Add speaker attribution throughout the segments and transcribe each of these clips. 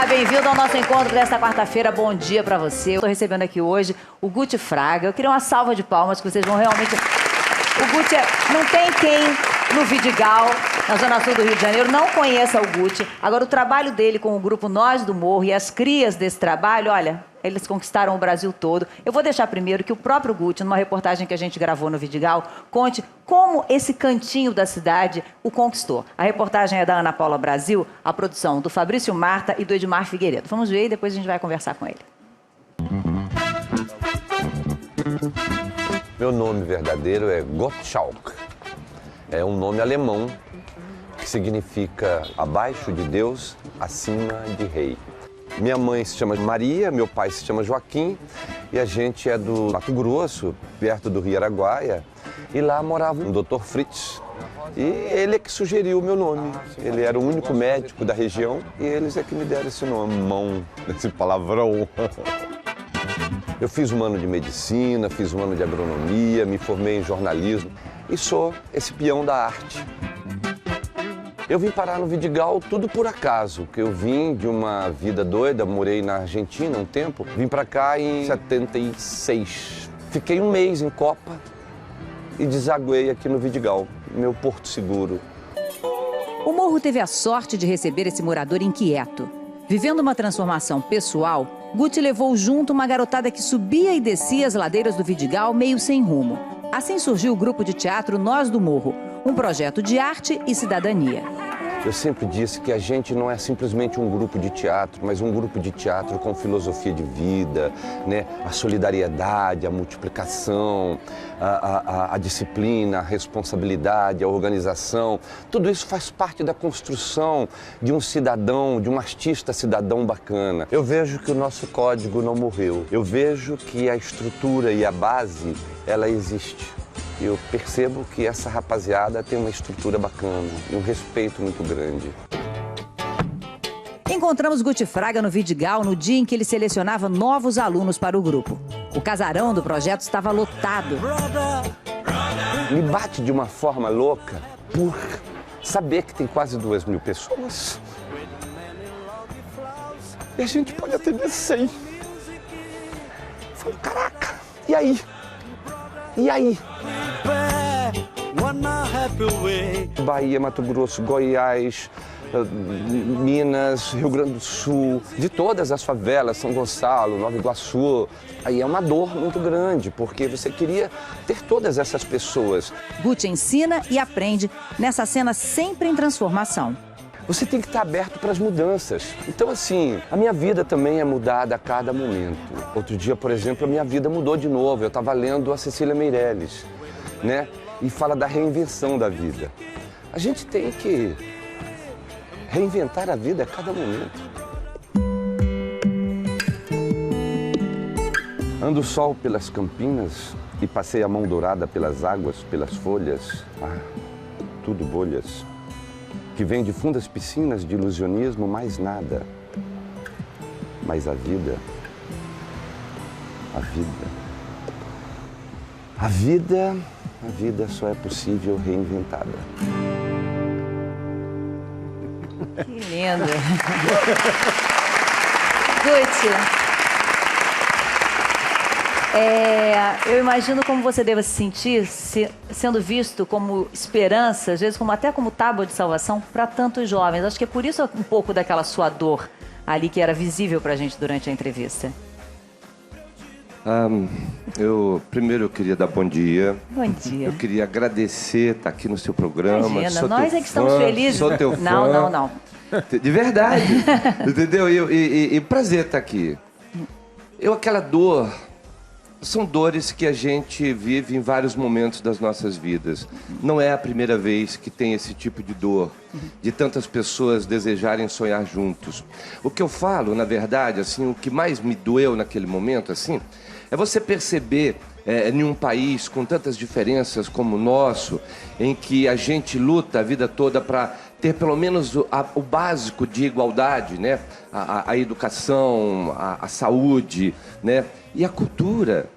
Speaker 1: Olá, bem-vindo ao nosso encontro desta quarta-feira. Bom dia pra você. Estou recebendo aqui hoje o Guti Fraga. Eu queria uma salva de palmas, que vocês vão realmente... O Guti não tem quem no Vidigal, na Zona Sul do Rio de Janeiro, não conheça o Guti. Agora, o trabalho dele com o grupo Nós do Morro e as crias desse trabalho, olha, eles conquistaram o Brasil todo. Eu vou deixar primeiro que o próprio Guti, numa reportagem que a gente gravou no Vidigal, conte como esse cantinho da cidade o conquistou. A reportagem é da Ana Paula Brasil, a produção do Fabrício Marta e do Edmar Figueiredo. Vamos ver e depois a gente vai conversar com ele.
Speaker 2: Meu nome verdadeiro é Gottschalk. É um nome alemão que significa abaixo de Deus, acima de rei. Minha mãe se chama Maria, meu pai se chama Joaquim e a gente é do Mato Grosso, perto do Rio Araguaia. E lá morava um Dr. Fritz. E ele é que sugeriu o meu nome. Ele era o único médico da região e eles é que me deram esse nome, mão, esse palavrão. Eu fiz um ano de medicina, fiz um ano de agronomia, me formei em jornalismo e sou esse peão da arte. Eu vim parar no Vidigal tudo por acaso, que eu vim de uma vida doida, morei na Argentina um tempo, vim para cá em 76. Fiquei um mês em Copa e desaguei aqui no Vidigal, meu porto seguro.
Speaker 1: O Morro teve a sorte de receber esse morador inquieto. Vivendo uma transformação pessoal, Guti levou junto uma garotada que subia e descia as ladeiras do Vidigal meio sem rumo. Assim surgiu o grupo de teatro Nós do Morro, um projeto de arte e cidadania.
Speaker 2: Eu sempre disse que a gente não é simplesmente um grupo de teatro, mas um grupo de teatro com filosofia de vida, né? A solidariedade, a multiplicação, a disciplina, a responsabilidade, a organização. Tudo isso faz parte da construção de um cidadão, de um artista cidadão bacana. Eu vejo que o nosso código não morreu. Eu vejo que a estrutura e a base, ela existe. Eu percebo que essa rapaziada tem uma estrutura bacana e um respeito muito grande.
Speaker 1: Encontramos Guti Fraga no Vidigal no dia em que ele selecionava novos alunos para o grupo. O casarão do projeto estava lotado.
Speaker 2: Me bate de uma forma louca por saber que tem quase 2.000 pessoas. E a gente pode atender 100. Eu falo, caraca, e aí? E aí? Bahia, Mato Grosso, Goiás, Minas, Rio Grande do Sul, de todas as favelas, São Gonçalo, Nova Iguaçu. Aí é uma dor muito grande, porque você queria ter todas essas pessoas.
Speaker 1: Guti ensina e aprende nessa cena sempre em transformação.
Speaker 2: Você tem que estar aberto para as mudanças. Então, assim, a minha vida também é mudada a cada momento. Outro dia, por exemplo, a minha vida mudou de novo. Eu estava lendo a Cecília Meirelles, né? E fala da reinvenção da vida. A gente tem que reinventar a vida a cada momento. Ando o sol pelas campinas e passei a mão dourada pelas águas, pelas folhas. Ah, tudo bolhas. Que vem de fundas piscinas de ilusionismo, mais nada. Mas a vida só é possível reinventada.
Speaker 1: Que lindo. Guti, eu imagino como você deva se sentir sendo visto como esperança, às vezes até como tábua de salvação para tantos jovens. Acho que é por isso um pouco daquela sua dor ali que era visível para a gente durante a entrevista.
Speaker 3: Primeiro eu queria dar bom dia.
Speaker 1: Bom dia.
Speaker 3: Eu queria agradecer estar aqui no seu programa.
Speaker 1: Imagina, nós é que estamos felizes.
Speaker 3: Sou teu fã.
Speaker 1: Não.
Speaker 3: De verdade. Entendeu? E prazer estar aqui. Aquela dor... São dores que a gente vive em vários momentos das nossas vidas. Não é a primeira vez que tem esse tipo de dor, de tantas pessoas desejarem sonhar juntos. O que eu falo, na verdade, assim, o que mais me doeu naquele momento, assim, é você perceber em um país com tantas diferenças como o nosso, em que a gente luta a vida toda para ter pelo menos o básico de igualdade, né? A educação, a saúde, né? E a cultura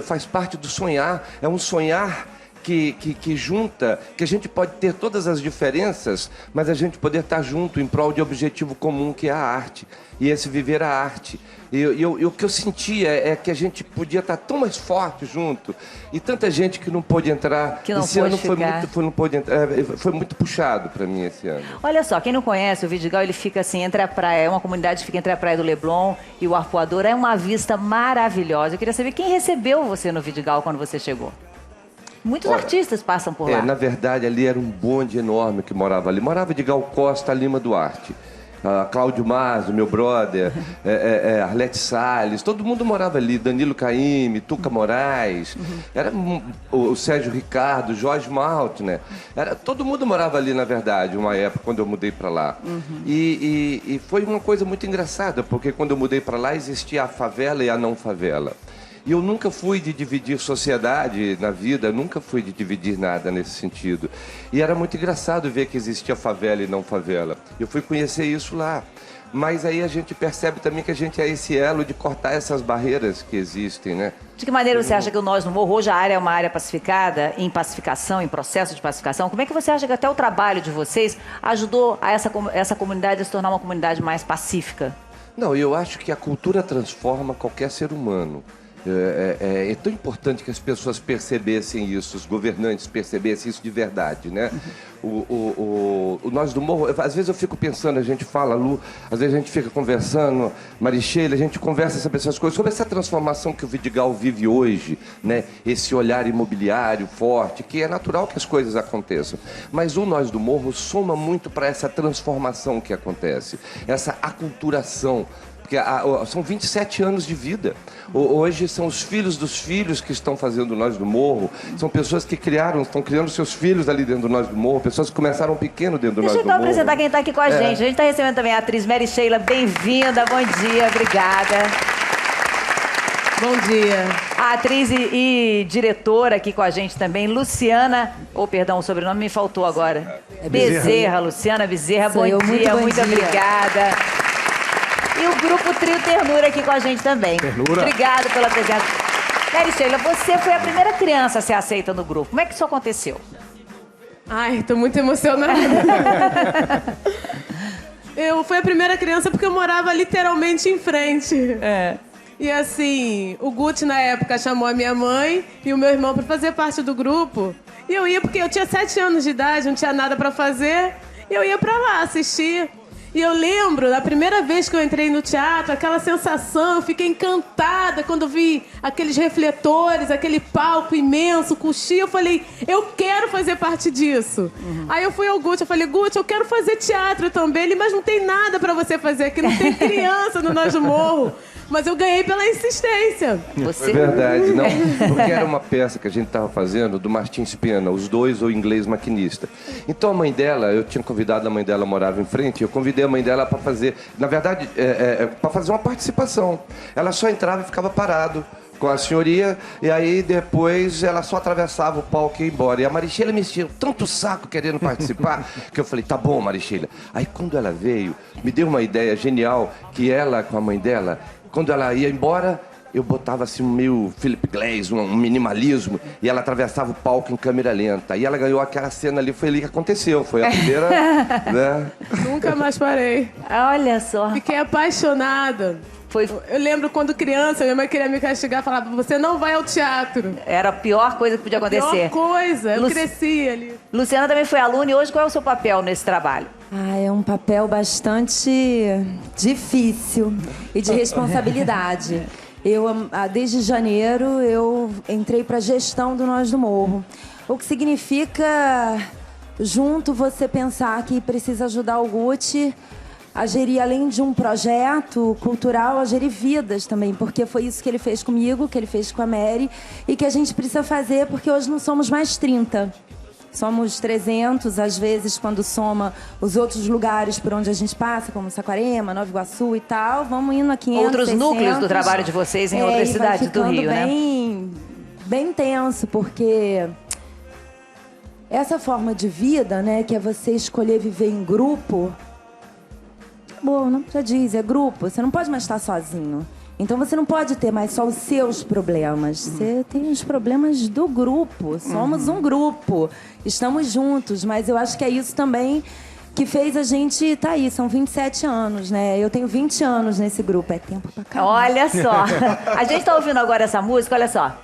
Speaker 3: faz parte do sonhar, é um sonhar que junta, que a gente pode ter todas as diferenças, mas a gente poder estar junto em prol de objetivo comum, que é a arte. E esse viver a arte. E o que eu sentia é que a gente podia estar tão mais forte junto. E tanta gente que não pôde entrar.
Speaker 1: Que não
Speaker 3: esse
Speaker 1: pôde
Speaker 3: ano
Speaker 1: ficar.
Speaker 3: não pôde entrar, foi muito puxado para mim esse ano.
Speaker 1: Olha só, quem não conhece o Vidigal, ele fica assim, entre a praia, é uma comunidade que fica entre a praia do Leblon e o Arpoador. É uma vista maravilhosa. Eu queria saber quem recebeu você no Vidigal quando você chegou. Muitos artistas passam por lá.
Speaker 3: Na verdade, ali era um bonde enorme que morava ali. Morava Vidigal Costa, Lima Duarte. Cláudio Mazo, meu brother, Arlete Salles, todo mundo morava ali, Danilo Caymmi, Tuca Moraes, era o Sérgio Ricardo, Jorge Maltner, todo mundo morava ali, na verdade, uma época, quando eu mudei para lá. E foi uma coisa muito engraçada, porque quando eu mudei para lá existia a favela e a não favela. E eu nunca fui de dividir sociedade na vida, nunca fui de dividir nada nesse sentido. E era muito engraçado ver que existia favela e não favela. Eu fui conhecer isso lá. Mas aí a gente percebe também que a gente é esse elo de cortar essas barreiras que existem, né?
Speaker 1: De que maneira você acha que o Nós no Morro, hoje a área é uma área pacificada, em pacificação, em processo de pacificação? Como é que você acha que até o trabalho de vocês ajudou a essa comunidade a se tornar uma comunidade mais pacífica?
Speaker 3: Não, eu acho que a cultura transforma qualquer ser humano. É tão importante que as pessoas percebessem isso, os governantes percebessem isso de verdade, né? O Nós do Morro, às vezes eu fico pensando, a gente fala, Lu, às vezes a gente fica conversando, Maricheila, a gente conversa sobre essas coisas, sobre essa transformação que o Vidigal vive hoje, né? Esse olhar imobiliário forte, que é natural que as coisas aconteçam. Mas o Nós do Morro soma muito para essa transformação que acontece, essa aculturação. Porque são 27 anos de vida. Hoje são os filhos dos filhos que estão fazendo Nós do Morro. São pessoas que estão criando seus filhos ali dentro do Nós do Morro. Pessoas que começaram pequeno dentro do Nós do Morro.
Speaker 1: Deixa eu então apresentar quem está aqui com a gente. A gente está recebendo também a atriz Maricheila. Bem-vinda, bom dia, obrigada.
Speaker 4: Bom dia.
Speaker 1: A atriz e diretora aqui com a gente também, Luciana... perdão, o sobrenome me faltou agora. Bezerra, Luciana Bezerra, bom dia, muito obrigada. E o grupo Trio Ternura aqui com a gente também.
Speaker 5: Ternura.
Speaker 1: Obrigada pela presença. Maricheila, você foi a primeira criança a ser aceita no grupo. Como é que isso aconteceu?
Speaker 4: Ai, tô muito emocionada. Eu fui a primeira criança porque eu morava literalmente em frente. E assim, o Guti na época chamou a minha mãe e o meu irmão para fazer parte do grupo. E eu ia porque eu tinha 7 anos de idade, não tinha nada para fazer. E eu ia para lá assistir. E eu lembro, da primeira vez que eu entrei no teatro, aquela sensação, eu fiquei encantada quando vi aqueles refletores, aquele palco imenso, coxinha, eu falei, eu quero fazer parte disso. Aí eu fui ao Guti, eu falei, Guti, eu quero fazer teatro também. Ele, mas não tem nada pra você fazer aqui, não tem criança no Nós do Morro. Mas eu ganhei pela insistência.
Speaker 3: É verdade, não. Porque era uma peça que a gente estava fazendo do Martins Pena, Os Dois, o Inglês Maquinista. Então a mãe dela, eu tinha convidado, a mãe dela morava em frente, eu convidei a mãe dela para fazer, na verdade, para fazer uma participação. Ela só entrava e ficava parado com a senhoria, e aí depois ela só atravessava o palco e ia embora. E a Maricheila me encheu tanto saco querendo participar, que eu falei, tá bom, Maricheila. Aí quando ela veio, me deu uma ideia genial, que ela, com a mãe dela, quando ela ia embora, eu botava assim um meio Philip Glass, um minimalismo, e ela atravessava o palco em câmera lenta. E ela ganhou aquela cena ali, foi ali que aconteceu, foi a primeira, né?
Speaker 4: Nunca mais parei.
Speaker 1: Olha só.
Speaker 4: Fiquei apaixonada. Eu lembro quando criança, minha mãe queria me castigar, falava, você não vai ao teatro.
Speaker 1: Era a pior coisa que podia acontecer.
Speaker 4: Pior coisa, eu cresci ali.
Speaker 1: Luciana também foi aluna e hoje qual é o seu papel nesse trabalho?
Speaker 6: É um papel bastante difícil e de responsabilidade. Desde janeiro, eu entrei para a gestão do Nós do Morro. O que significa, junto, você pensar que precisa ajudar o Guti a gerir, além de um projeto cultural, a gerir vidas também, porque foi isso que ele fez comigo, que ele fez com a Mary, e que a gente precisa fazer, porque hoje não somos mais 30. Somos 300, às vezes, quando soma os outros lugares por onde a gente passa, como Saquarema, Nova Iguaçu e tal, vamos indo a 500,
Speaker 1: outros
Speaker 6: 600,
Speaker 1: núcleos do trabalho de vocês em outras cidades do Rio, né?
Speaker 6: Bem tenso, porque essa forma de vida, né, que é você escolher viver em grupo, bom, não já diz, é grupo, você não pode mais estar sozinho. Então você não pode ter mais só os seus problemas. Você tem os problemas do grupo. Somos um grupo. Estamos juntos. Mas eu acho que é isso também que fez a gente tá aí. São 27 anos, né? Eu tenho 20 anos nesse grupo. É tempo pra caramba.
Speaker 1: Olha só. A gente tá ouvindo agora essa música, olha só.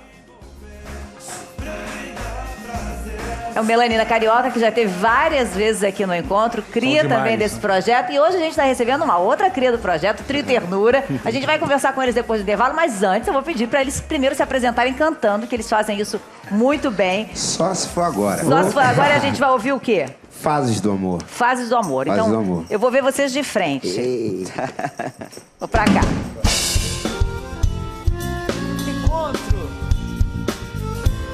Speaker 1: É o Melanina Carioca, que já teve várias vezes aqui no encontro, cria também desse projeto. E hoje a gente está recebendo uma outra cria do projeto, Trio Ternura. A gente vai conversar com eles depois do intervalo, mas antes eu vou pedir para eles primeiro se apresentarem cantando, que eles fazem isso muito bem.
Speaker 5: Só se for agora.
Speaker 1: Só se for agora, e a gente vai ouvir o quê?
Speaker 5: Fases do amor.
Speaker 1: Fases do amor.
Speaker 5: Fases
Speaker 1: Então,
Speaker 5: do amor.
Speaker 1: eu vou ver vocês de frente.
Speaker 5: Eita.
Speaker 1: Vou pra cá.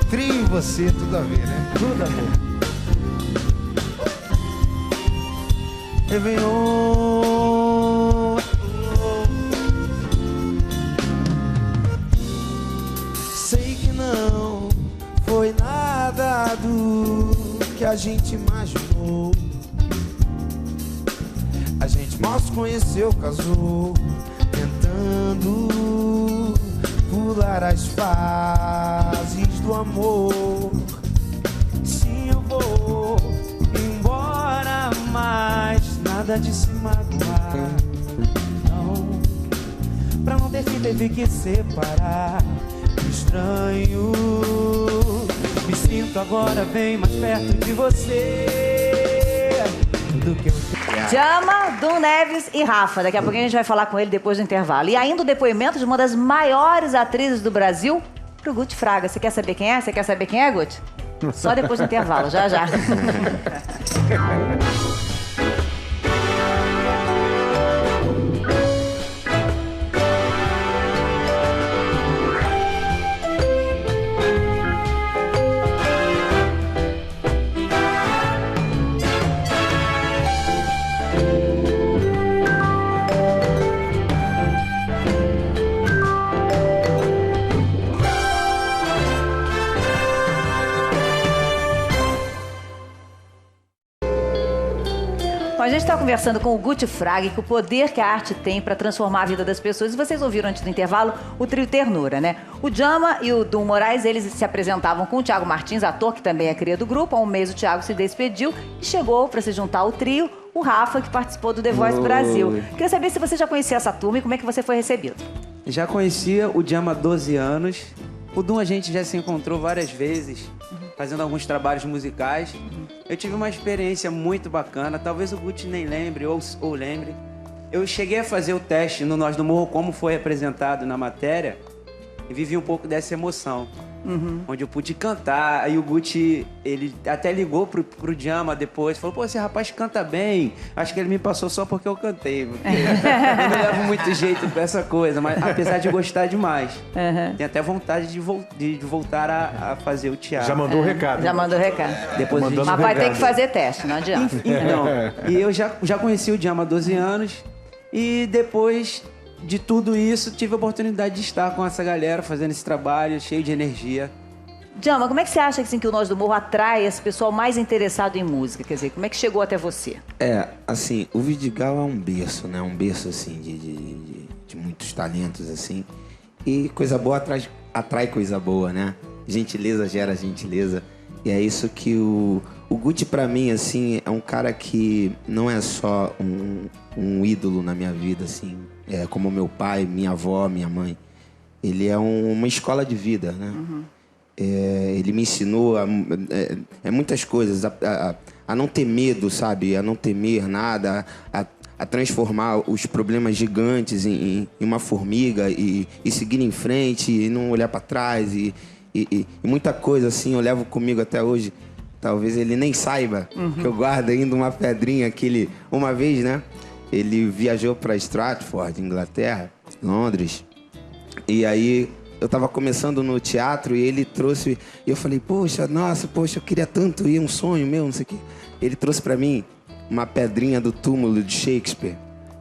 Speaker 5: Trio e você, tudo a ver, né?
Speaker 1: Tudo a ver.
Speaker 5: Réveillon. Sei que não foi nada do que a gente imaginou. A gente mal se conheceu, casou, tentando pular as fases do amor. Sim, eu vou embora, mas nada de se magoar. Não, pra não ter fim teve que separar. Estranho, me sinto agora bem mais perto de você do que eu queria.
Speaker 1: Jama, Dum Neves e Rafa. Daqui a pouquinho a gente vai falar com ele depois do intervalo. E ainda o depoimento de uma das maiores atrizes do Brasil, pro Guti Fraga. Você quer saber quem é? Você quer saber quem é, Guti? Só depois do intervalo, já já. Bom, a gente está conversando com o Guti Fraga e com o poder que a arte tem para transformar a vida das pessoas. E vocês ouviram antes do intervalo o trio Ternura, né? O Jama e o Dum Moraes, eles se apresentavam com o Thiago Martins, ator que também é cria do grupo. Há um mês o Thiago se despediu e chegou para se juntar ao trio o Rafa, que participou do The Voice Brasil. Queria saber se você já conhecia essa turma e como é que você foi recebido.
Speaker 7: Já conhecia o Jama há 12 anos. O Dum a gente já se encontrou várias vezes, fazendo alguns trabalhos musicais. Eu tive uma experiência muito bacana, talvez o Guti nem lembre ou lembre. Eu cheguei a fazer o teste no Nós do Morro, como foi apresentado na matéria, e vivi um pouco dessa emoção. Onde eu pude cantar, aí o Guti, ele até ligou pro Jama depois, falou, pô, esse rapaz canta bem, acho que ele me passou só porque eu cantei, porque eu não levo muito jeito pra essa coisa, mas apesar de gostar demais, tenho até vontade de voltar a fazer o teatro.
Speaker 8: Já mandou o recado.
Speaker 1: Já mandou o recado.
Speaker 7: Depois a gente...
Speaker 1: Mas vai ter que fazer teste, não adianta.
Speaker 7: Então, e eu já conheci o Jama há 12 anos e depois de tudo isso, tive a oportunidade de estar com essa galera fazendo esse trabalho cheio de energia.
Speaker 1: Jama, como é que você acha que o Nós do Morro atrai esse pessoal mais interessado em música? Quer dizer, como é que chegou até você?
Speaker 5: Assim, o Vidigal é um berço, né? Um berço, assim, de muitos talentos, assim. E coisa boa atrai coisa boa, né? Gentileza gera gentileza. E é isso que o Guti, pra mim, assim, é um cara que não é só um ídolo na minha vida, assim. É como meu pai, minha avó, minha mãe. Ele é uma escola de vida, né? Ele me ensinou muitas coisas. A não ter medo, sabe? A não temer nada. A transformar os problemas gigantes em uma formiga e seguir em frente e não olhar para trás. E muita coisa, assim, eu levo comigo até hoje. Talvez ele nem saiba que eu guardo ainda uma pedrinha que ele... Uma vez, né? Ele viajou para Stratford, Inglaterra, Londres. E aí eu tava começando no teatro e ele trouxe... E eu falei, poxa, eu queria tanto ir, um sonho meu, não sei o quê. Ele trouxe para mim uma pedrinha do túmulo de Shakespeare,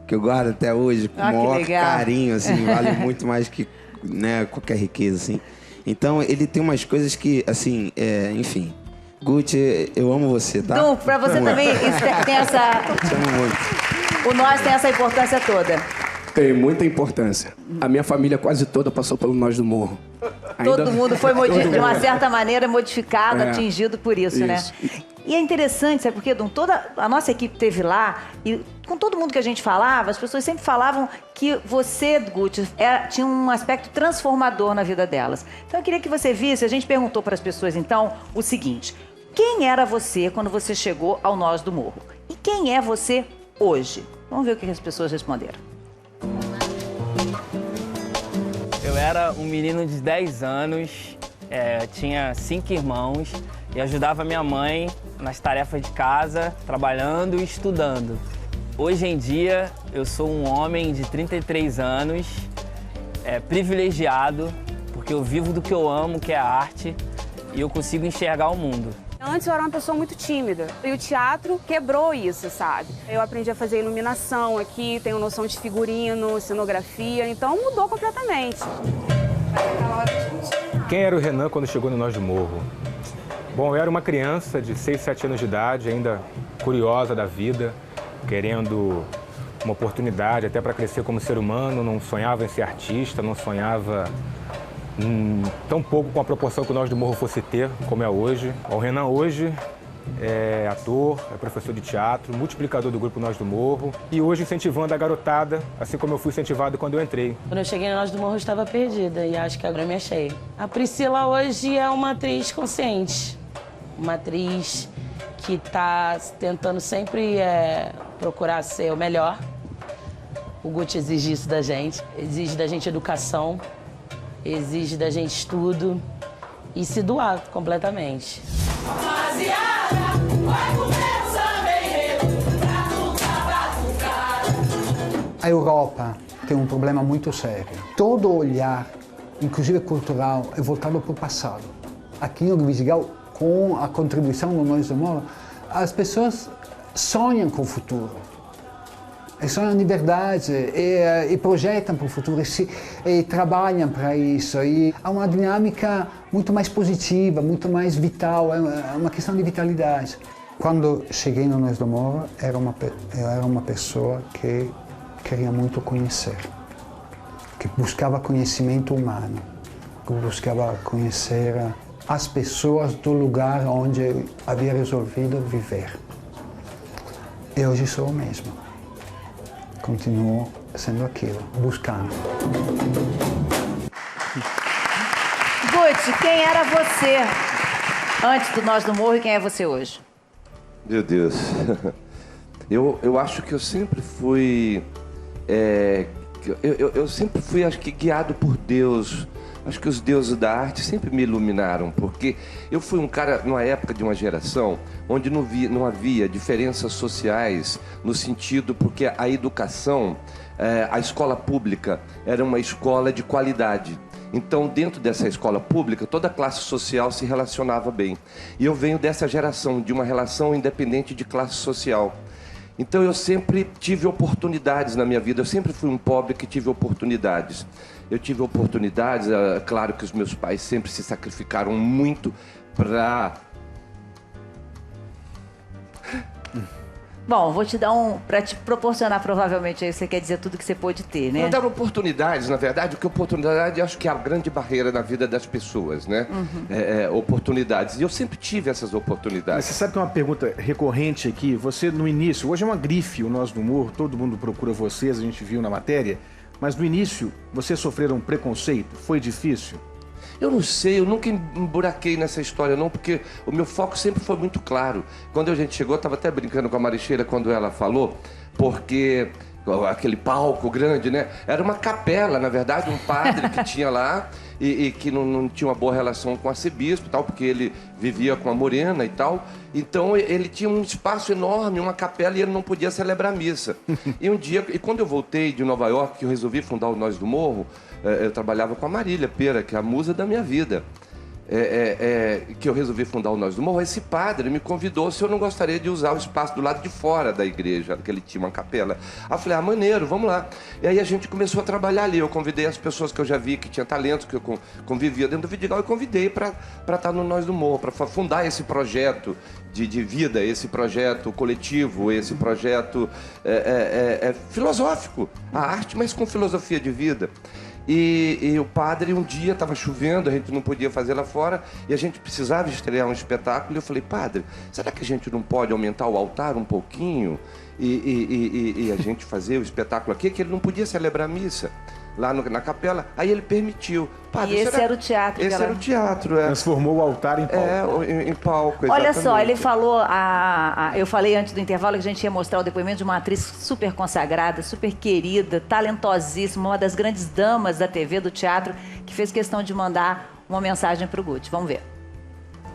Speaker 5: que eu guardo até hoje com o maior carinho, assim, vale muito mais que, né, qualquer riqueza, assim. Então, ele tem umas coisas que, assim, enfim... Guti, eu amo você, tá?
Speaker 1: Dum, pra você também isso tem essa...
Speaker 5: Te amo muito.
Speaker 1: O Nós tem essa importância toda.
Speaker 8: Tem muita importância. A minha família quase toda passou pelo Nós do Morro.
Speaker 1: Todo mundo foi, de uma certa maneira, modificado, atingido por isso, né? E é interessante, sabe por quê, Dom? Toda a nossa equipe esteve lá e com todo mundo que a gente falava, as pessoas sempre falavam que você, Guti, tinha um aspecto transformador na vida delas. Então eu queria que você visse, a gente perguntou para as pessoas então o seguinte: quem era você quando você chegou ao Nós do Morro? E quem é você hoje? Vamos ver o que as pessoas responderam.
Speaker 9: Eu era um menino de 10 anos, tinha 5 irmãos e ajudava minha mãe nas tarefas de casa, trabalhando e estudando. Hoje em dia, eu sou um homem de 33 anos, privilegiado, porque eu vivo do que eu amo, que é a arte, e eu consigo enxergar o mundo.
Speaker 10: Antes eu era uma pessoa muito tímida e o teatro quebrou isso, sabe? Eu aprendi a fazer iluminação aqui, tenho noção de figurino, cenografia, então mudou completamente.
Speaker 11: Quem era o Renan quando chegou no Nós do Morro? Bom, eu era uma criança de 6, 7 anos de idade, ainda curiosa da vida, querendo uma oportunidade até para crescer como ser humano, não sonhava em ser artista, não sonhava tão pouco com a proporção que o Nós do Morro fosse ter, como é hoje. O Renan hoje é ator, é professor de teatro, multiplicador do grupo Nós do Morro e hoje incentivando a garotada, assim como eu fui incentivado quando eu entrei.
Speaker 12: Quando eu cheguei no Nós do Morro eu estava perdida e acho que agora eu me achei. A Priscila hoje é uma atriz consciente, uma atriz que está tentando sempre procurar ser o melhor. O Guti exige isso da gente, exige da gente educação, exige da gente estudo e se doar completamente.
Speaker 13: A Europa tem um problema muito sério. Todo olhar, inclusive cultural, é voltado para o passado. Aqui no Vidigal, com a contribuição do Nós do Morro, as pessoas sonham com o futuro. Sonham de verdade e projetam para o futuro e trabalham para isso. E há uma dinâmica muito mais positiva, muito mais vital, é uma questão de vitalidade. Quando cheguei no Nós do Morro, eu era uma pessoa que queria muito conhecer, que buscava conhecimento humano, que buscava conhecer as pessoas do lugar onde eu havia resolvido viver. E hoje sou o mesmo. Continuo sendo aquilo, buscando.
Speaker 1: Guti, quem era você antes do Nós do Morro e quem é você hoje?
Speaker 3: Meu Deus. Eu acho que eu sempre fui... Eu sempre fui, acho que, guiado por Deus. Acho que os deuses da arte sempre me iluminaram, porque eu fui um cara, numa época de uma geração, onde não havia diferenças sociais, no sentido, porque a educação, a escola pública, era uma escola de qualidade. Então, dentro dessa escola pública, toda a classe social se relacionava bem. E eu venho dessa geração, de uma relação independente de classe social. Então, eu sempre tive oportunidades na minha vida. Eu sempre fui um pobre que tive oportunidades. Eu tive oportunidades, claro que os meus pais sempre se sacrificaram muito para...
Speaker 1: Bom, vou te dar para te proporcionar, provavelmente, aí você quer dizer tudo que você pôde ter, né?
Speaker 3: Não dar oportunidades, na verdade, porque oportunidade acho que é a grande barreira na vida das pessoas, né? Oportunidades. E eu sempre tive essas oportunidades.
Speaker 14: Mas você sabe que é uma pergunta recorrente aqui? Você, no início, hoje é uma grife o Nós do Morro, todo mundo procura vocês, a gente viu na matéria, mas no início, vocês sofreram um preconceito? Foi difícil?
Speaker 3: Eu não sei, eu nunca emburaquei nessa história não, porque o meu foco sempre foi muito claro. Quando a gente chegou, eu estava até brincando com a Maricheira quando ela falou, porque aquele palco grande, né? Era uma capela, na verdade, um padre que tinha lá e que não tinha uma boa relação com o arcebispo e tal, porque ele vivia com a morena e tal. Então ele tinha um espaço enorme, uma capela, e ele não podia celebrar missa. E um dia, quando eu voltei de Nova York, que eu resolvi fundar o Nós do Morro, eu trabalhava com a Marília Pera, que é a musa da minha vida. que eu resolvi fundar o Nós do Morro, esse padre me convidou se eu não gostaria de usar o espaço do lado de fora da igreja, que ele tinha uma capela. Aí eu falei, maneiro, vamos lá. E aí a gente começou a trabalhar ali. Eu convidei as pessoas que eu já vi que tinha talento, que eu convivia dentro do Vidigal, e convidei para estar no Nós do Morro, para fundar esse projeto de vida, esse projeto coletivo, esse projeto filosófico. A arte, mas com filosofia de vida. E o padre, um dia, estava chovendo, a gente não podia fazer lá fora, e a gente precisava estrear um espetáculo. E eu falei, padre, será que a gente não pode aumentar o altar um pouquinho e a gente fazer o espetáculo aqui? Que ele não podia celebrar a missa lá na capela. Aí ele permitiu. Padre,
Speaker 1: e esse era o teatro.
Speaker 3: Esse era o teatro,
Speaker 14: Transformou o altar em palco.
Speaker 3: Em palco,
Speaker 1: Olha
Speaker 3: exatamente.
Speaker 1: só, ele falou, eu falei antes do intervalo que a gente ia mostrar o depoimento de uma atriz super consagrada, super querida, talentosíssima, uma das grandes damas da TV, do teatro, que fez questão de mandar uma mensagem para o Guti. Vamos ver.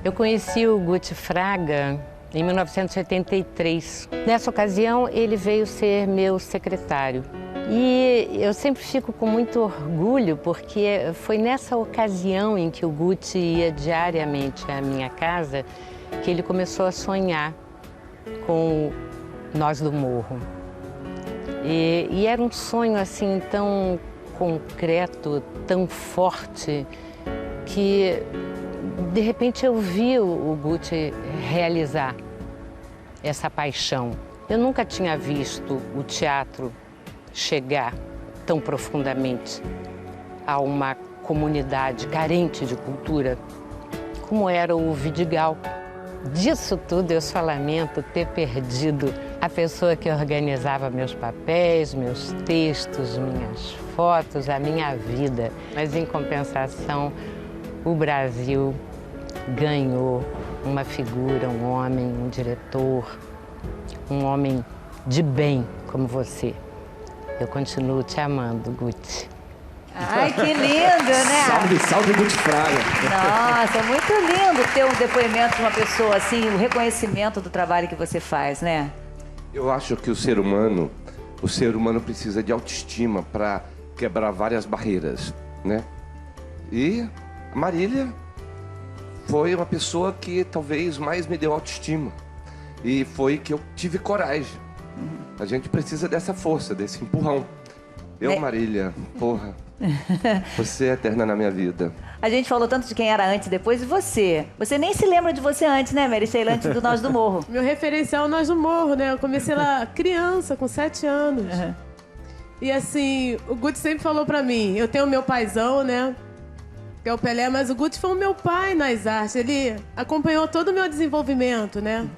Speaker 15: Eu conheci o Guti Fraga em 1983. Nessa ocasião, ele veio ser meu secretário. E eu sempre fico com muito orgulho, porque foi nessa ocasião em que o Guti ia diariamente à minha casa que ele começou a sonhar com Nós do Morro. E era um sonho assim tão concreto, tão forte, que de repente eu vi o Guti realizar essa paixão. Eu nunca tinha visto o teatro chegar tão profundamente a uma comunidade carente de cultura como era o Vidigal. Disso tudo eu só lamento ter perdido a pessoa que organizava meus papéis, meus textos, minhas fotos, a minha vida. Mas em compensação, o Brasil ganhou uma figura, um homem, um diretor, um homem de bem como você. Eu continuo te amando, Guti.
Speaker 1: Ai, que lindo, né?
Speaker 5: Salve, salve, Guti Fraga.
Speaker 1: Nossa, é muito lindo ter um depoimento de uma pessoa assim, o reconhecimento do trabalho que você faz, né?
Speaker 3: Eu acho que o ser humano precisa de autoestima para quebrar várias barreiras, né? E a Marília foi uma pessoa que talvez mais me deu autoestima. E foi que eu tive coragem. A gente precisa dessa força, desse empurrão. Marília, porra, você é eterna na minha vida.
Speaker 1: A gente falou tanto de quem era antes e depois, e você? Você nem se lembra de você antes, né, Mary Sheila, antes do Nós do Morro?
Speaker 4: Meu referencial é o Nós do Morro, né? Eu comecei lá criança, com 7 anos. Uhum. E assim, o Guti sempre falou pra mim, eu tenho o meu paizão, né? Que é o Pelé, mas o Guti foi o meu pai nas artes. Ele acompanhou todo o meu desenvolvimento, né?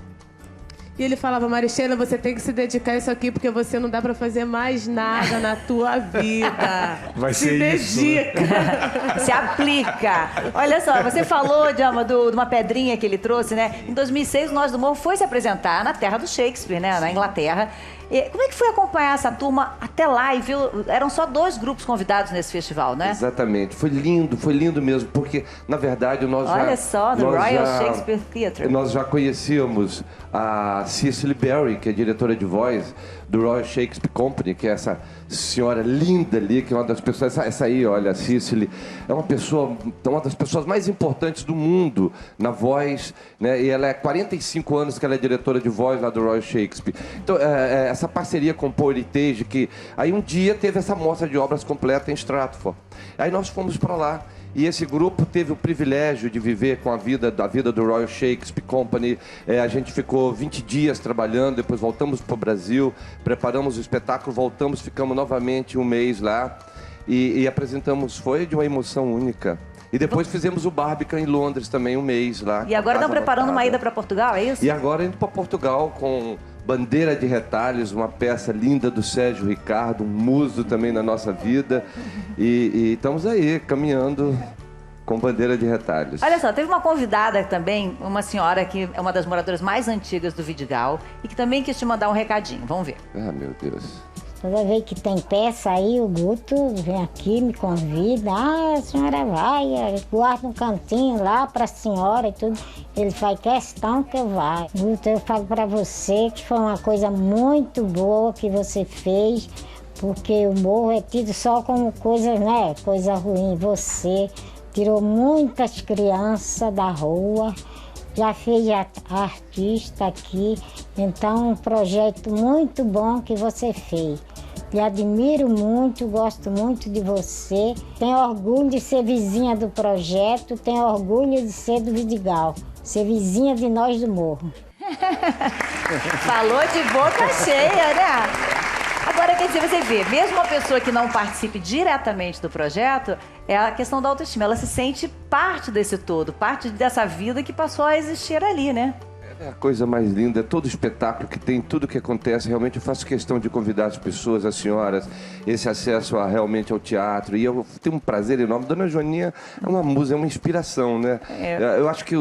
Speaker 4: E ele falava, Marichela, você tem que se dedicar a isso aqui, porque você não dá pra fazer mais nada na tua vida.
Speaker 14: Vai
Speaker 4: se
Speaker 14: ser
Speaker 4: dedica.
Speaker 14: Isso,
Speaker 1: né? Se aplica. Olha só, você falou, Djalma, de uma pedrinha que ele trouxe, né? Em 2006, o Nós do Morro foi se apresentar na terra do Shakespeare, né? Na Inglaterra. E como é que foi acompanhar essa turma até lá e viu? Eram só 2 grupos convidados nesse festival, né?
Speaker 3: Exatamente. Foi lindo mesmo, porque, na verdade, nós
Speaker 1: Olha só, do Royal Shakespeare Theatre.
Speaker 3: Nós já conhecíamos a Cicely Berry, que é diretora de voz do Royal Shakespeare Company, que é essa senhora linda ali, que é uma das pessoas... Essa aí, olha, a Cicely, é uma das pessoas mais importantes do mundo na voz, né? E ela é 45 anos que ela é diretora de voz lá do Royal Shakespeare. Então, essa parceria com o Paul Heritage, que aí um dia teve essa mostra de obras completa em Stratford. Aí nós fomos para lá. E esse grupo teve o privilégio de viver com a vida do Royal Shakespeare Company. A gente ficou 20 dias trabalhando, depois voltamos para o Brasil, preparamos o espetáculo, voltamos, ficamos novamente um mês lá e apresentamos. Foi de uma emoção única. E depois fizemos o Barbican em Londres também, um mês lá.
Speaker 1: E agora estão preparando uma ida para Portugal, é isso?
Speaker 3: E agora indo para Portugal com Bandeira de Retalhos, uma peça linda do Sérgio Ricardo, um muso também na nossa vida. E estamos aí, caminhando com Bandeira de Retalhos.
Speaker 1: Olha só, teve uma convidada também, uma senhora que é uma das moradoras mais antigas do Vidigal e que também quis te mandar um recadinho. Vamos ver.
Speaker 3: Ah, meu Deus.
Speaker 16: Toda vez que tem peça aí, o Guto vem aqui, me convida. Ah, a senhora vai, guarda um cantinho lá pra senhora e tudo. Ele faz questão que eu vá. Guto, eu falo pra você que foi uma coisa muito boa que você fez, porque o morro é tido só como coisa, né, coisa ruim. Você tirou muitas crianças da rua, já fez artista aqui, então um projeto muito bom que você fez. Te admiro muito, gosto muito de você, tenho orgulho de ser vizinha do projeto, tenho orgulho de ser do Vidigal, ser vizinha de nós do Morro.
Speaker 1: Falou de boca cheia, né? Agora, quer dizer, você vê, mesmo uma pessoa que não participe diretamente do projeto, é a questão da autoestima. Ela se sente parte desse todo, parte dessa vida que passou a existir ali, né?
Speaker 3: É a coisa mais linda, todo espetáculo que tem, tudo que acontece, realmente eu faço questão de convidar as pessoas, as senhoras, esse acesso realmente ao teatro. E eu tenho um prazer enorme. Dona Joaninha é uma musa, é uma inspiração, né? Eu acho que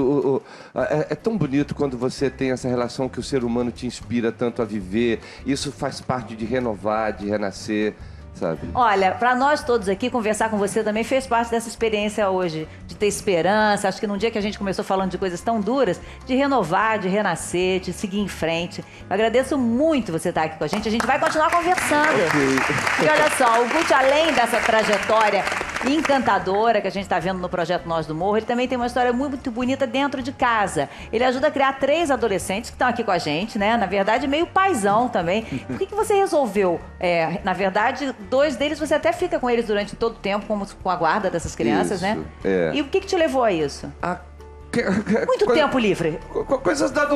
Speaker 3: é tão bonito quando você tem essa relação que o ser humano te inspira tanto a viver. Isso faz parte de renovar, de renascer. Sabe?
Speaker 1: Olha, para nós todos aqui, conversar com você também fez parte dessa experiência hoje, de ter esperança. Acho que num dia que a gente começou falando de coisas tão duras, de renovar, de renascer, de seguir em frente. Eu agradeço muito você estar aqui com a gente vai continuar conversando. Okay. E olha só, o Guti, além dessa trajetória encantadora que a gente está vendo no projeto Nós do Morro, ele também tem uma história muito bonita dentro de casa. Ele ajuda a criar 3 adolescentes que estão aqui com a gente, né? Na verdade, meio paizão também. Por que você resolveu, na verdade, 2 deles você até fica com eles durante todo o tempo, como com a guarda dessas crianças,
Speaker 3: isso,
Speaker 1: né?
Speaker 3: É.
Speaker 1: E o que te levou a isso? Muito tempo livre.
Speaker 3: Coisas da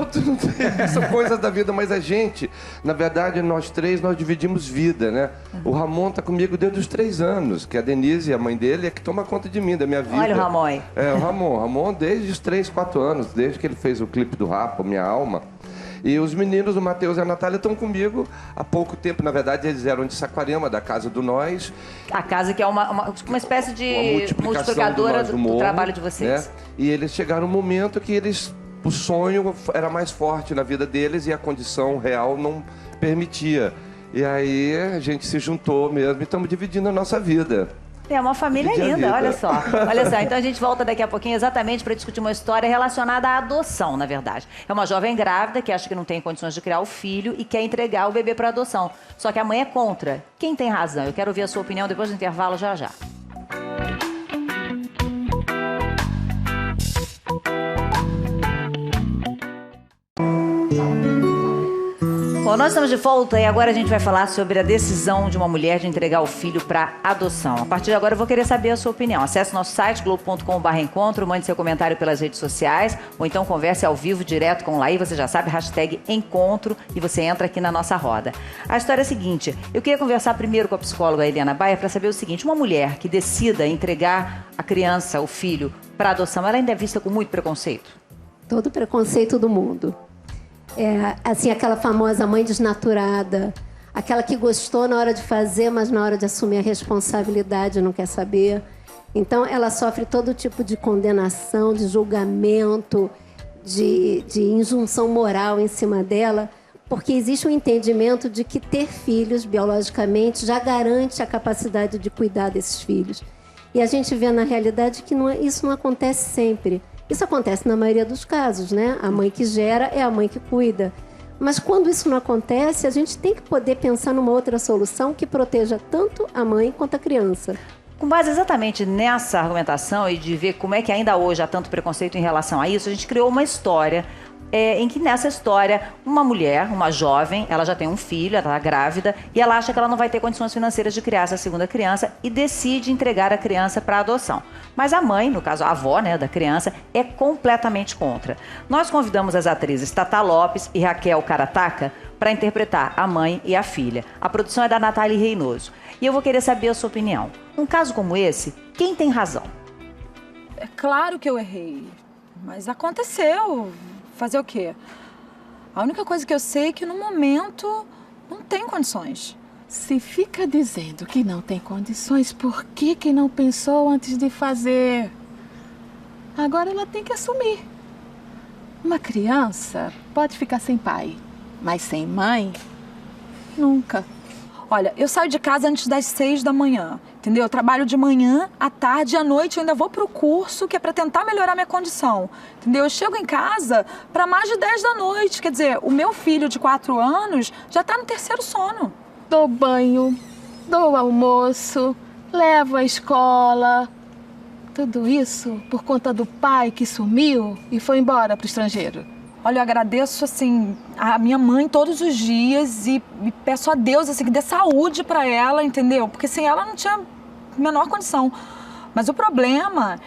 Speaker 3: são coisas da vida, mas a gente, na verdade, nós 3, nós dividimos vida, né? O Ramon tá comigo desde os 3 anos, que a Denise, a mãe dele, é que toma conta de mim, da minha vida.
Speaker 1: Olha o Ramon.
Speaker 3: O Ramon desde os 3, 4 anos, desde que ele fez o clipe do Rapa, Minha Alma. E os meninos, o Matheus e a Natália, estão comigo há pouco tempo. Na verdade, eles eram de Saquarema, da Casa do Nós.
Speaker 1: A casa que é uma espécie de multiplicadora do trabalho de vocês.
Speaker 3: Né? E eles chegaram um momento que o sonho era mais forte na vida deles e a condição real não permitia. E aí a gente se juntou mesmo e estamos dividindo a nossa vida.
Speaker 1: É uma família linda, olha só. Olha só, então a gente volta daqui a pouquinho exatamente para discutir uma história relacionada à adoção, na verdade. É uma jovem grávida que acha que não tem condições de criar o filho e quer entregar o bebê para adoção. Só que a mãe é contra. Quem tem razão? Eu quero ouvir a sua opinião depois do intervalo, já já. Bom, nós estamos de volta e agora a gente vai falar sobre a decisão de uma mulher de entregar o filho para adoção. A partir de agora eu vou querer saber a sua opinião. Acesse nosso site, globo.com/encontro, mande seu comentário pelas redes sociais ou então converse ao vivo direto com o Laí, você já sabe, #encontro e você entra aqui na nossa roda. A história é a seguinte, eu queria conversar primeiro com a psicóloga Eliana Baia para saber o seguinte, uma mulher que decida entregar a criança, o filho, para adoção, ela ainda é vista com muito preconceito?
Speaker 17: Todo preconceito do mundo. É, assim, aquela famosa mãe desnaturada, aquela que gostou na hora de fazer, mas na hora de assumir a responsabilidade não quer saber. Então, ela sofre todo tipo de condenação, de julgamento, de injunção moral em cima dela, porque existe um entendimento de que ter filhos, biologicamente, já garante a capacidade de cuidar desses filhos. E a gente vê na realidade que isso não acontece sempre. Isso acontece na maioria dos casos, né? A mãe que gera é a mãe que cuida. Mas quando isso não acontece, a gente tem que poder pensar numa outra solução que proteja tanto a mãe quanto a criança.
Speaker 1: Com base exatamente nessa argumentação e de ver como é que ainda hoje há tanto preconceito em relação a isso, a gente criou uma história em que nessa história uma mulher, uma jovem, ela já tem um filho, ela está grávida e ela acha que ela não vai ter condições financeiras de criar essa segunda criança e decide entregar a criança para adoção. Mas a mãe, no caso a avó, né, da criança, é completamente contra. Nós convidamos as atrizes Tata Lopes e Raquel Carataca para interpretar a mãe e a filha. A produção é da Nathalie Reinoso. E eu vou querer saber a sua opinião. Num caso como esse, quem tem razão?
Speaker 18: É claro que eu errei, mas aconteceu. Fazer o quê? A única coisa que eu sei é que no momento não tem condições.
Speaker 19: Se fica dizendo que não tem condições, por que não pensou antes de fazer? Agora ela tem que assumir. Uma criança pode ficar sem pai, mas sem mãe, nunca.
Speaker 18: Olha, eu saio de casa antes das 6 da manhã, entendeu? Eu trabalho de manhã, à tarde, à noite, eu ainda vou pro curso, que é pra tentar melhorar minha condição, entendeu? Eu chego em casa pra mais de 10 da noite, quer dizer, o meu filho de 4 anos já tá no 3º sono.
Speaker 19: Dou banho, dou almoço, levo à escola. tudo isso por conta do pai que sumiu e foi embora pro estrangeiro?
Speaker 18: Olha, eu agradeço, assim, a minha mãe todos os dias e peço a Deus, assim, que dê saúde pra ela, entendeu? Porque sem ela não tinha a menor condição. Mas o problema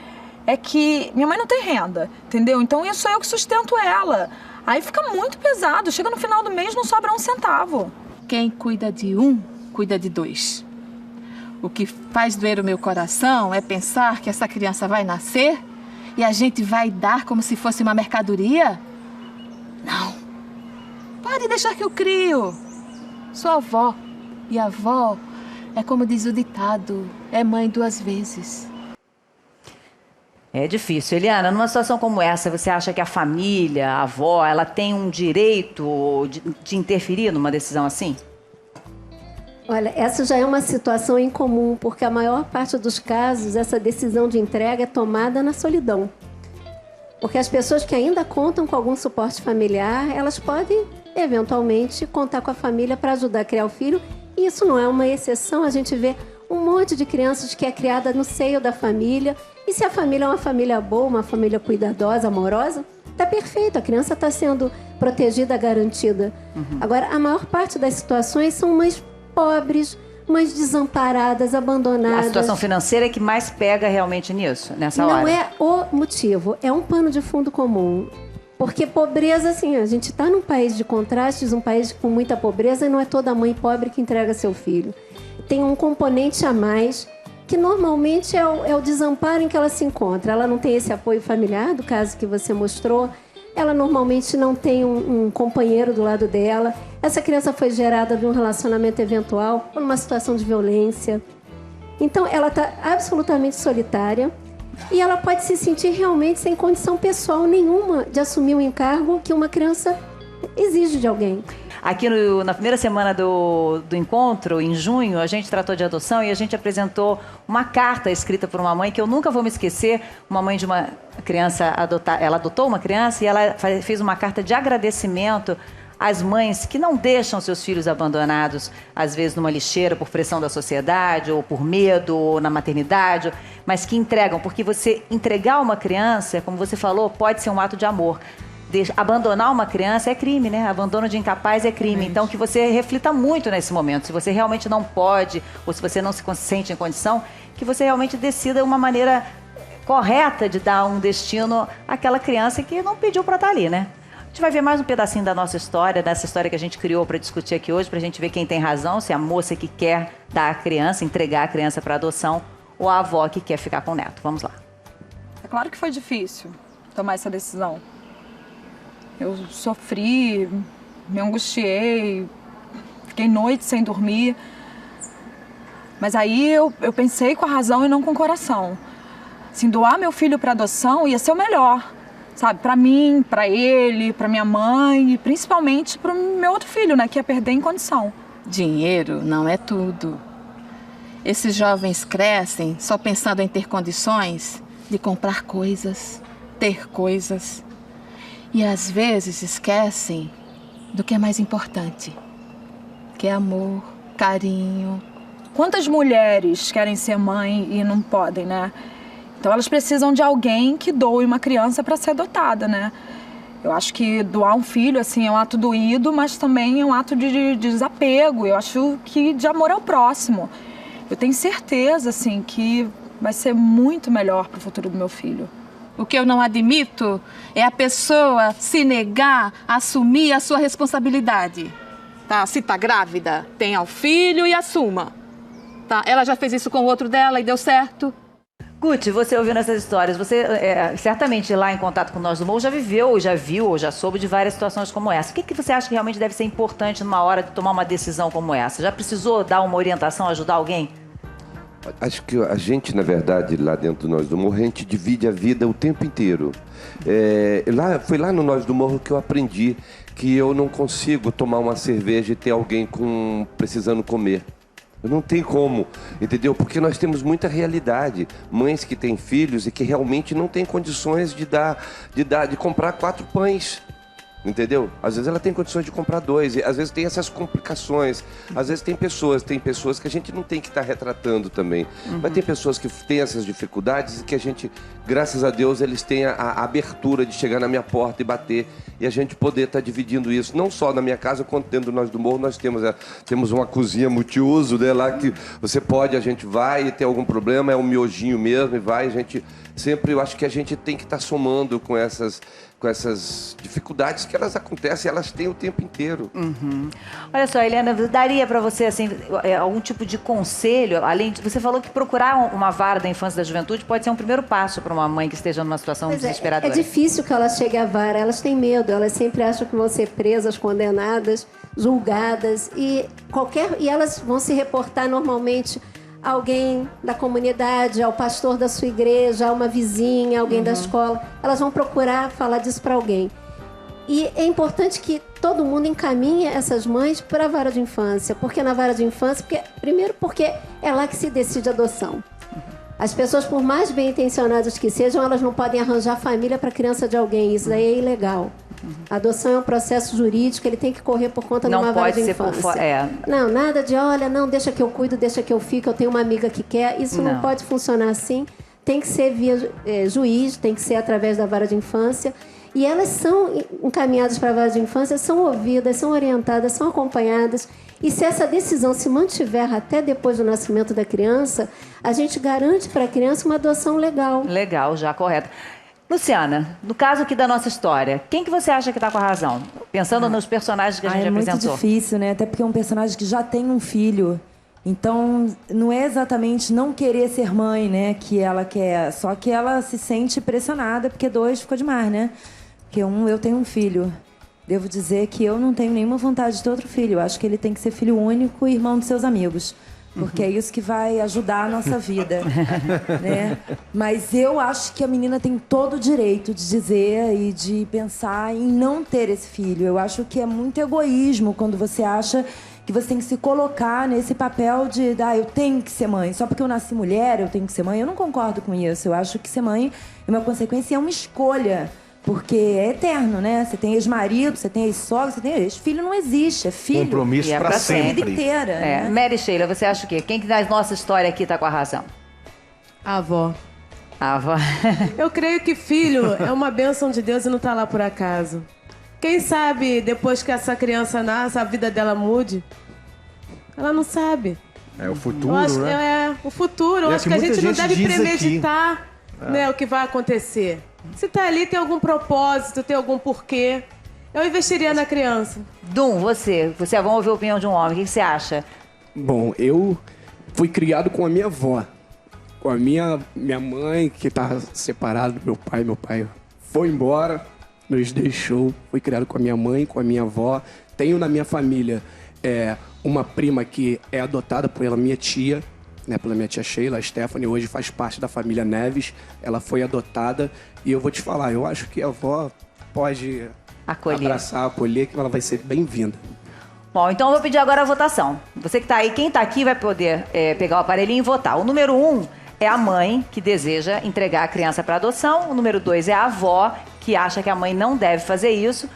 Speaker 18: é que minha mãe não tem renda, entendeu? Então isso é eu que sustento ela. Aí fica muito pesado, chega no final do mês não sobra um centavo.
Speaker 19: Quem cuida de um, cuida de dois. O que faz doer o meu coração é pensar que essa criança vai nascer e a gente vai dar como se fosse uma mercadoria. Não. Pode deixar que eu crio. Sou avó. E a avó é como diz o ditado, é mãe 2 vezes.
Speaker 1: É difícil. Eliana, numa situação como essa, você acha que a família, a avó, ela tem um direito de interferir numa decisão assim?
Speaker 17: Olha, essa já é uma situação incomum, porque a maior parte dos casos, essa decisão de entrega é tomada na solidão. Porque as pessoas que ainda contam com algum suporte familiar, elas podem, eventualmente, contar com a família para ajudar a criar o filho. E isso não é uma exceção, a gente vê um monte de crianças que é criada no seio da família. E se a família é uma família boa, uma família cuidadosa, amorosa, tá perfeito, a criança está sendo protegida, garantida. Agora, a maior parte das situações são mães pobres, mães desamparadas, abandonadas.
Speaker 1: A situação financeira é que mais pega realmente nisso, nessa hora?
Speaker 17: Não é o motivo, é um pano de fundo comum. Porque pobreza, assim, a gente está num país de contrastes, um país com muita pobreza, e não é toda mãe pobre que entrega seu filho. Tem um componente a mais, que normalmente é o desamparo em que ela se encontra. Ela não tem esse apoio familiar, do caso que você mostrou. Ela normalmente não tem um companheiro do lado dela. Essa criança foi gerada de um relacionamento eventual ou numa situação de violência. Então, ela está absolutamente solitária e ela pode se sentir realmente sem condição pessoal nenhuma de assumir um encargo que uma criança exige de alguém.
Speaker 1: Aqui na primeira semana do encontro, em junho, a gente tratou de adoção e a gente apresentou uma carta escrita por uma mãe que eu nunca vou me esquecer. Uma mãe de uma criança ela adotou uma criança e ela fez uma carta de agradecimento às mães que não deixam seus filhos abandonados, às vezes numa lixeira por pressão da sociedade, ou por medo, ou na maternidade, mas que entregam, porque você entregar uma criança, como você falou, pode ser um ato de amor. Abandonar uma criança é crime, né? Abandono de incapaz é crime. Então, que você reflita muito nesse momento. Se você realmente não pode, ou se você não se sente em condição, que você realmente decida uma maneira correta de dar um destino àquela criança que não pediu para estar ali, né? A gente vai ver mais um pedacinho da nossa história, dessa história que a gente criou para discutir aqui hoje, para a gente ver quem tem razão, se é a moça que quer dar a criança, entregar a criança para adoção, ou a avó que quer ficar com o neto. Vamos lá.
Speaker 18: É claro que foi difícil tomar essa decisão. Eu sofri, me angustiei, fiquei noites sem dormir. Mas aí eu pensei com a razão e não com o coração. Assim, doar meu filho para adoção ia ser o melhor, sabe? Para mim, para ele, para minha mãe e principalmente para o meu outro filho, né? Que ia perder em condição.
Speaker 19: Dinheiro não é tudo. Esses jovens crescem só pensando em ter condições de comprar coisas, ter coisas. E às vezes esquecem do que é mais importante, que é amor, carinho.
Speaker 18: Quantas mulheres querem ser mãe e não podem, né? Então elas precisam de alguém que doe uma criança para ser adotada, né? Eu acho que doar um filho, assim, é um ato doído, mas também é um ato de desapego. Eu acho que de amor ao próximo. Eu tenho certeza, assim, que vai ser muito melhor para o futuro do meu filho.
Speaker 19: O que eu não admito é a pessoa se negar a assumir a sua responsabilidade. Tá? Se tá grávida, tenha o filho e assuma. Tá? Ela já fez isso com o outro dela e deu certo.
Speaker 1: Guti, você ouvindo essas histórias, você certamente lá em contato com Nós do Morro já viveu, já viu, já soube de várias situações como essa. O que você acha que realmente deve ser importante numa hora de tomar uma decisão como essa? Já precisou dar uma orientação, ajudar alguém?
Speaker 3: Acho que a gente, na verdade, lá dentro do Nós do Morro, a gente divide a vida o tempo inteiro. Foi lá no Nós do Morro que eu aprendi que eu não consigo tomar uma cerveja e ter alguém precisando comer. Eu não tenho como, entendeu? Porque nós temos muita realidade. Mães que têm filhos e que realmente não têm condições de comprar 4 pães. Entendeu? Às vezes ela tem condições de comprar 2, e às vezes tem essas complicações. Às vezes tem pessoas que a gente não tem que estar retratando também. Mas tem pessoas que têm essas dificuldades e que a gente, graças a Deus, eles têm a abertura de chegar na minha porta e bater, e a gente poder estar dividindo isso, não só na minha casa, quanto dentro do Nós do Morro. Nós temos uma cozinha multiuso, né, lá que você pode, a gente vai e tem algum problema, é um miojinho mesmo, e vai, a gente sempre, eu acho que a gente tem que estar somando com essas dificuldades que elas acontecem, elas têm o tempo inteiro.
Speaker 1: Olha só, Helena, daria para você assim, algum tipo de conselho, além de... Você falou que procurar uma vara da infância e da juventude pode ser um primeiro passo para uma mãe que esteja numa situação desesperada.
Speaker 17: É difícil que elas cheguem à vara, elas têm medo, elas sempre acham que vão ser presas, condenadas, julgadas, e elas vão se reportar normalmente a alguém da comunidade, ao pastor da sua igreja, a uma vizinha, alguém da escola. Elas vão procurar falar disso para alguém. E é importante que todo mundo encaminhe essas mães para a vara de infância. Por que na vara de infância? Primeiro porque é lá que se decide a adoção. As pessoas, por mais bem intencionadas que sejam, elas não podem arranjar família para a criança de alguém. Isso daí é ilegal. A adoção é um processo jurídico, ele tem que correr por conta de uma vara de infância. Não, nada de, olha, não, deixa que eu cuido, deixa que eu fico, eu tenho uma amiga que quer. Isso não pode funcionar assim. Tem que ser via juiz, tem que ser através da vara de infância. E elas são encaminhadas para a vara de infância, são ouvidas, são orientadas, são acompanhadas. E se essa decisão se mantiver até depois do nascimento da criança, a gente garante para a criança uma adoção legal.
Speaker 1: Legal, já, correto. Luciana, no caso aqui da nossa história, quem que você acha que está com a razão? Pensando nos personagens que a gente apresentou.
Speaker 6: É muito difícil, né? Até porque é um personagem que já tem um filho. Então, não é exatamente não querer ser mãe, né? Que ela quer. Só que ela se sente pressionada, porque 2 ficou demais, né? Porque eu tenho um filho. Devo dizer que eu não tenho nenhuma vontade de ter outro filho. Eu acho que ele tem que ser filho único e irmão dos seus amigos. Porque é isso que vai ajudar a nossa vida, né? Mas eu acho que a menina tem todo o direito de dizer e de pensar em não ter esse filho. Eu acho que é muito egoísmo quando você acha que você tem que se colocar nesse papel de, eu tenho que ser mãe. Só porque eu nasci mulher, eu tenho que ser mãe. Eu não concordo com isso. Eu acho que ser mãe é uma consequência, é uma escolha. Porque é eterno, né? Você tem ex-marido, você tem ex-sogra, você tem ex-filho, não existe, é filho.
Speaker 14: Compromisso para sempre.
Speaker 1: A vida
Speaker 6: inteira. Né?
Speaker 1: Mary Sheila, você acha o quê? Quem que da nossa história aqui está com a razão?
Speaker 4: A avó.
Speaker 1: A avó.
Speaker 4: Eu creio que filho é uma bênção de Deus e não está lá por acaso. Quem sabe, depois que essa criança nasce, a vida dela mude? Ela não sabe.
Speaker 14: É o futuro, né?
Speaker 4: É o futuro. Eu acho que a gente não deve premeditar né, o que vai acontecer. Se tá ali, tem algum propósito, tem algum porquê. Eu investiria na criança.
Speaker 1: Dum, você vamos ouvir a opinião de um homem. O que você acha?
Speaker 8: Bom, eu fui criado com a minha avó. Com a minha mãe, que estava separada do meu pai. Meu pai foi embora, nos deixou. Fui criado com a minha mãe, com a minha avó. Tenho na minha família uma prima que é adotada pela minha tia, né, pela minha tia Sheila, a Stephanie, hoje faz parte da família Neves. Ela foi adotada e eu vou te falar, eu acho que a avó pode abraçar, acolher, que ela vai ser bem-vinda.
Speaker 1: Bom, então eu vou pedir agora a votação. Você que está aí, quem está aqui vai poder pegar o aparelhinho e votar. O número 1 é a mãe que deseja entregar a criança para adoção. O número 2 é a avó que acha que a mãe não deve fazer isso.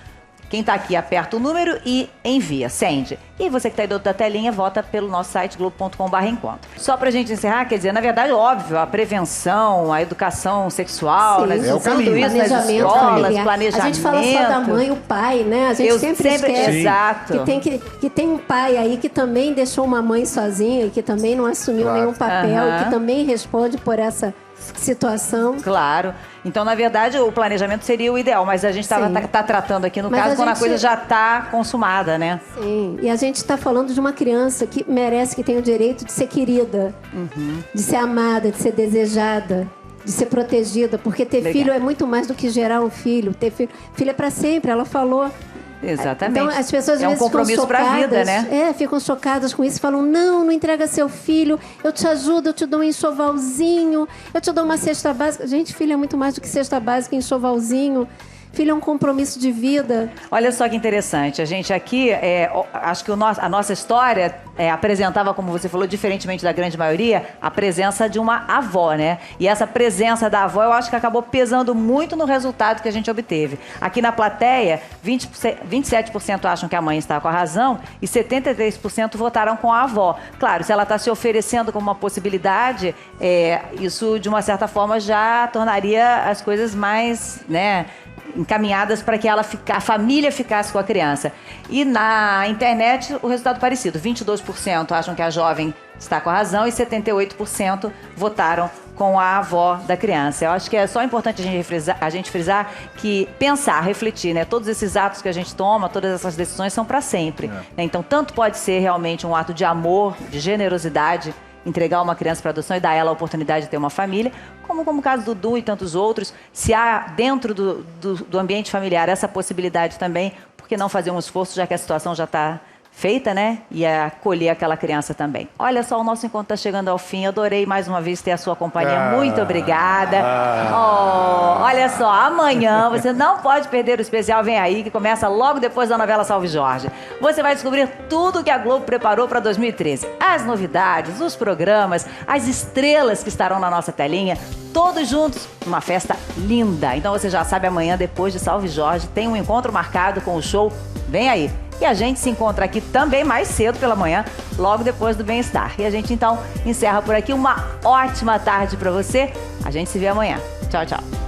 Speaker 1: Quem está aqui aperta o número e envia, sende. E você que está aí do outro da telinha, vota pelo nosso site globo.com/encontro. Só pra gente encerrar, quer dizer, na verdade, óbvio, a prevenção, a educação sexual, né? Tudo isso nas escolas, planejamento.
Speaker 17: A gente fala só da mãe e o pai, né? A gente sempre esquece
Speaker 1: exato.
Speaker 17: que tem um pai aí que também deixou uma mãe sozinha, que também não assumiu nenhum papel, que também responde por essa situação.
Speaker 1: Claro. Então, na verdade, o planejamento seria o ideal, mas a gente tá tratando aqui, no caso, quando a coisa já está consumada, né?
Speaker 17: Sim, e a gente está falando de uma criança que merece, que tem o direito de ser querida, de ser amada, de ser desejada, de ser protegida, porque ter filho é muito mais do que gerar um filho. Ter filho é para sempre, ela falou.
Speaker 1: Exatamente.
Speaker 17: Então, as pessoas às vezes
Speaker 1: compromisso para a vida, né?
Speaker 17: Ficam chocadas com isso, falam, não entrega seu filho, eu te ajudo, eu te dou um enxovalzinho, eu te dou uma cesta básica. Gente, filho é muito mais do que cesta básica e enxovalzinho. Filho é um compromisso de vida.
Speaker 1: Olha só que interessante. A gente aqui, acho que a nossa história apresentava, como você falou, diferentemente da grande maioria, a presença de uma avó, né? E essa presença da avó, eu acho que acabou pesando muito no resultado que a gente obteve. Aqui na plateia, 27% acham que a mãe está com a razão e 73% votaram com a avó. Claro, se ela está se oferecendo como uma possibilidade, isso, de uma certa forma, já tornaria as coisas mais, né, encaminhadas para que a família ficasse com a criança. E na internet, o resultado parecido. 22% acham que a jovem está com a razão e 78% votaram com a avó da criança. Eu acho que é só importante a gente frisar que pensar, refletir, né? Todos esses atos que a gente toma, todas essas decisões são para sempre. Né? Então, tanto pode ser realmente um ato de amor, de generosidade, entregar uma criança para adoção e dar a ela a oportunidade de ter uma família, como o caso do Dudu e tantos outros. Se há dentro do ambiente familiar essa possibilidade também, por que não fazer um esforço, já que a situação já está feita, né? E acolher aquela criança também. Olha só, o nosso encontro está chegando ao fim. Adorei mais uma vez ter a sua companhia. Muito obrigada. Olha só, amanhã você não pode perder o especial Vem Aí, que começa logo depois da novela Salve Jorge. Você vai descobrir tudo que a Globo preparou para 2013. As novidades, os programas, as estrelas que estarão na nossa telinha, todos juntos, uma festa linda. Então você já sabe, amanhã, depois de Salve Jorge, tem um encontro marcado com o show Vem Aí. E a gente se encontra aqui também mais cedo pela manhã, logo depois do Bem-Estar. E a gente, então, encerra por aqui. Uma ótima tarde para você. A gente se vê amanhã. Tchau, tchau.